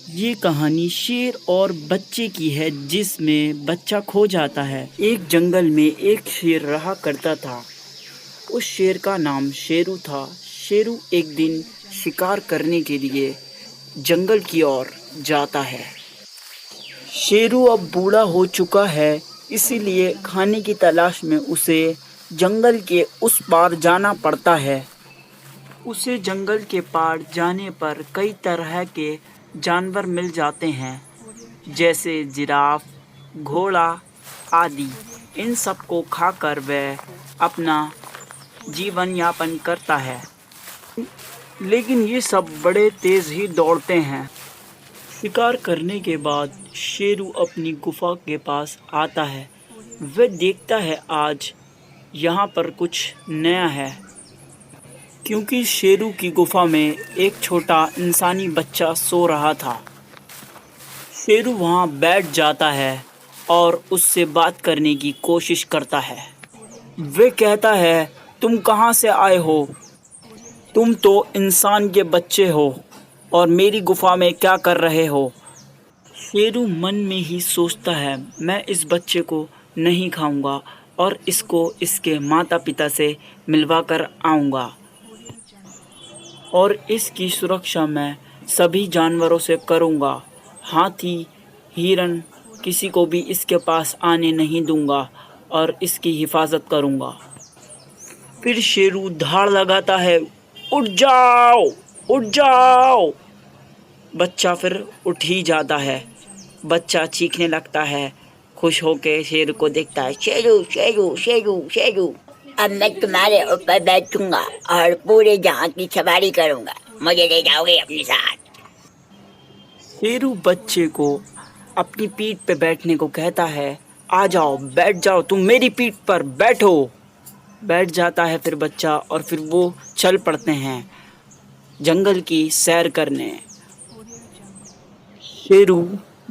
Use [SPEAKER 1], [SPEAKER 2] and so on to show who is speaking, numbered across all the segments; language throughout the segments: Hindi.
[SPEAKER 1] ये कहानी शेर और बच्चे की है जिसमें बच्चा खो जाता है। एक जंगल में एक शेर रहा करता था। उस शेर का नाम शेरू था। शेरू एक दिन शिकार करने के लिए जंगल की ओर जाता है। शेरू अब बूढ़ा हो चुका है, इसीलिए खाने की तलाश में उसे जंगल के उस पार जाना पड़ता है। उसे जंगल के पार जाने पर कई तरह के जानवर मिल जाते हैं, जैसे जिराफ, घोड़ा आदि। इन सब को खाकर वह अपना जीवन यापन करता है। लेकिन ये सब बड़े तेज ही दौड़ते हैं। शिकार करने के बाद शेरू अपनी गुफा के पास आता है। वह देखता है आज यहाँ पर कुछ नया है, क्योंकि शेरू की गुफा में एक छोटा इंसानी बच्चा सो रहा था। शेरू वहाँ बैठ जाता है और उससे बात करने की कोशिश करता है। वह कहता है, तुम कहाँ से आए हो? तुम तो इंसान के बच्चे हो और मेरी गुफा में क्या कर रहे हो? शेरू मन में ही सोचता है, मैं इस बच्चे को नहीं खाऊंगा और इसको इसके माता पिता से मिलवा कर आऊँगा और इसकी सुरक्षा मैं सभी जानवरों से करूँगा। हाथी, हिरन, किसी को भी इसके पास आने नहीं दूंगा और इसकी हिफाजत करूँगा। फिर शेरू धाड़ लगाता है, उठ जाओ, उठ जाओ। बच्चा फिर उठ ही जाता है। बच्चा चीखने लगता है, खुश होकर शेर को देखता है।
[SPEAKER 2] शेरू शेरू शेरू शेरू, अब मैं तुम्हारे ऊपर बैठूंगा और पूरे जहां की सवारी करूंगा। मुझे ले जाओगे अपने साथ?
[SPEAKER 1] शेरू बच्चे को अपनी पीठ पे बैठने को कहता है। आ जाओ, बैठ जाओ, तुम मेरी पीठ पर बैठो। बैठ जाता है फिर बच्चा और फिर वो चल पड़ते हैं जंगल की सैर करने। शेरू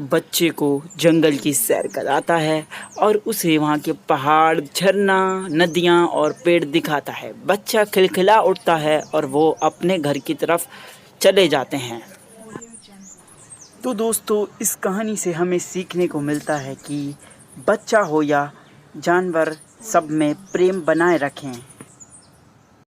[SPEAKER 1] बच्चे को जंगल की सैर कराता है और उसे वहाँ के पहाड़, झरना, नदियाँ और पेड़ दिखाता है। बच्चा खिलखिला उठता है और वो अपने घर की तरफ चले जाते हैं। तो दोस्तों, इस कहानी से हमें सीखने को मिलता है कि बच्चा हो या जानवर, सब में प्रेम बनाए रखें।